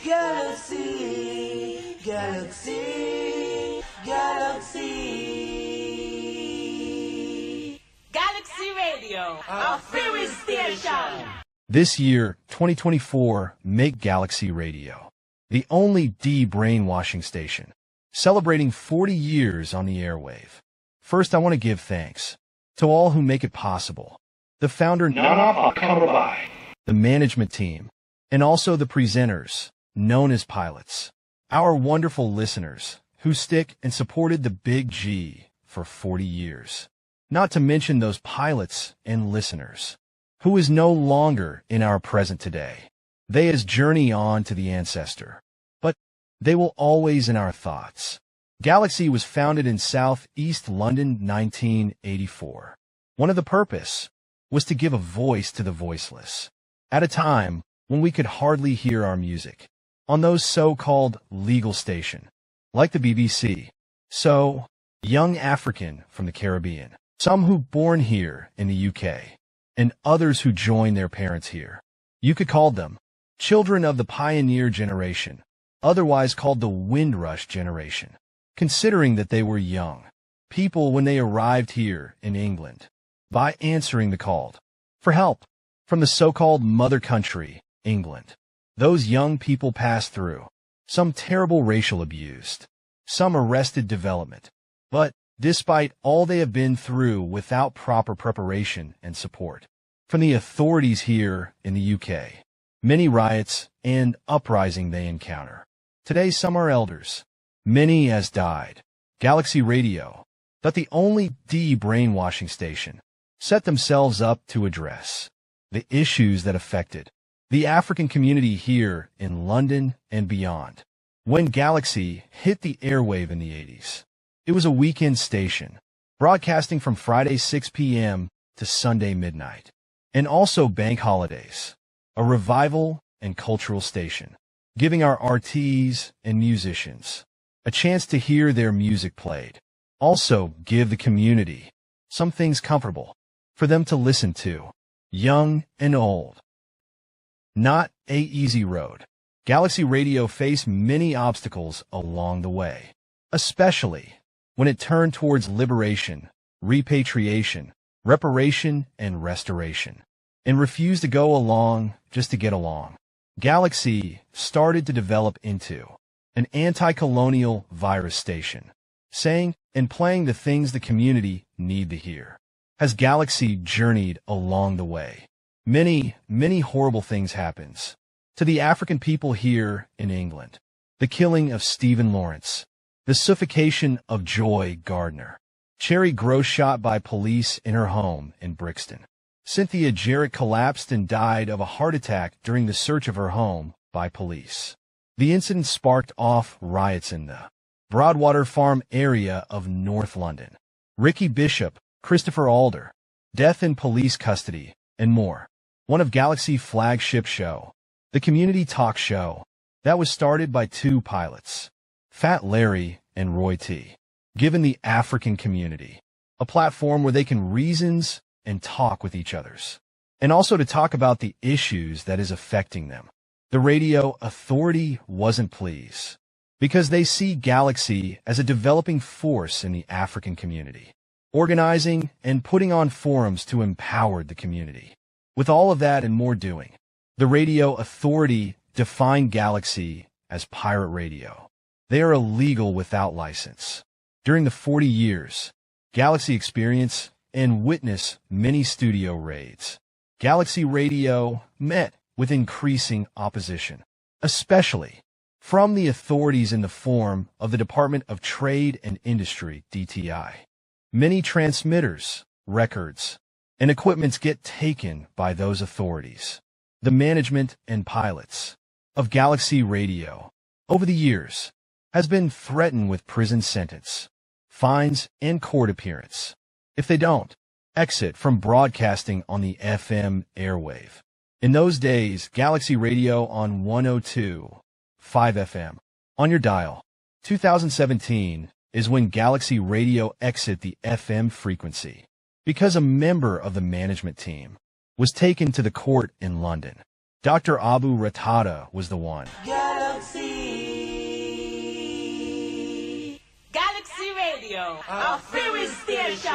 Galaxy, Galaxy, Galaxy. Galaxy Radio, our favorite station. This year, 2024, make Galaxy Radio the only de-brainwashing station, celebrating 40 years on the airwave. First, I want to give thanks to all who make it possible. The founder, the management team, and also the presenters, known as pilots. Our wonderful listeners who stick and supported the Big G for 40 years. Not to mention those pilots and listeners who is no longer in our present today. They has journey on to the ancestor, but they will always in our thoughts. Galaxy was founded in Southeast London, 1984. One of the purpose was to give a voice to the voiceless, at a time when we could hardly hear our music on those so-called legal station, like the BBC. So, young African from the Caribbean, some who born here in the UK, and others who joined their parents here. You could call them children of the pioneer generation, otherwise called the Windrush generation, considering that they were young people when they arrived here in England, by answering the call for help from the so-called mother country, England. Those young people passed through some terrible racial abuse, some arrested development, but despite all they have been through without proper preparation and support from the authorities here in the UK, many riots and uprising they encounter. Today some are elders, many has died. Galaxy Radio, that the only de-brainwashing station, set themselves up to address the issues that affected the African community here in London and beyond. When Galaxy hit the airwave in the 80s, it was a weekend station, broadcasting from Friday 6 p.m. to Sunday midnight, and also bank holidays, a revival and cultural station, giving our artists and musicians a chance to hear their music played. Also give the community some things comfortable for them to listen to, young and old. Not an easy road. Galaxy Radio faced many obstacles along the way, especially when it turned towards liberation, repatriation, reparation, and restoration, and refused to go along just to get along. Galaxy started to develop into an anti-colonial virus station, saying and playing the things the community need to hear. As Galaxy journeyed along the way, many horrible things happens to the African people here in England. The killing of Stephen Lawrence, the suffocation of Joy Gardner, Cherry Gross shot by police in her home in Brixton. Cynthia Jarrett collapsed and died of a heart attack during the search of her home by police. The incident sparked off riots in the Broadwater Farm area of North London. Ricky Bishop, Christopher Alder, death in police custody, and more. One of Galaxy's flagship show, the community talk show, that was started by two pilots, Fat Larry and Roy T, given the African community a platform where they can reasons and talk with each others, and also to talk about the issues that is affecting them. The radio authority wasn't pleased, because they see Galaxy as a developing force in the African community, organizing and putting on forums to empower the community. With all of that and more doing, the radio authority defined Galaxy as pirate radio. They are illegal without license. During the 40 years, Galaxy experienced and witnessed many studio raids. Galaxy Radio met with increasing opposition, especially from the authorities in the form of the Department of Trade and Industry, DTI. Many transmitters, records, and equipments get taken by those authorities. The management and pilots of Galaxy Radio, over the years, has been threatened with prison sentence, fines, and court appearance if they don't exit from broadcasting on the FM airwave. In those days, Galaxy Radio on 102.5 FM on your dial. 2017 is when Galaxy Radio exit the FM frequency because a member of the management team was taken to the court in London. Dr. Abu Ratada was the one. Galaxy. Galaxy Radio, our favorite station.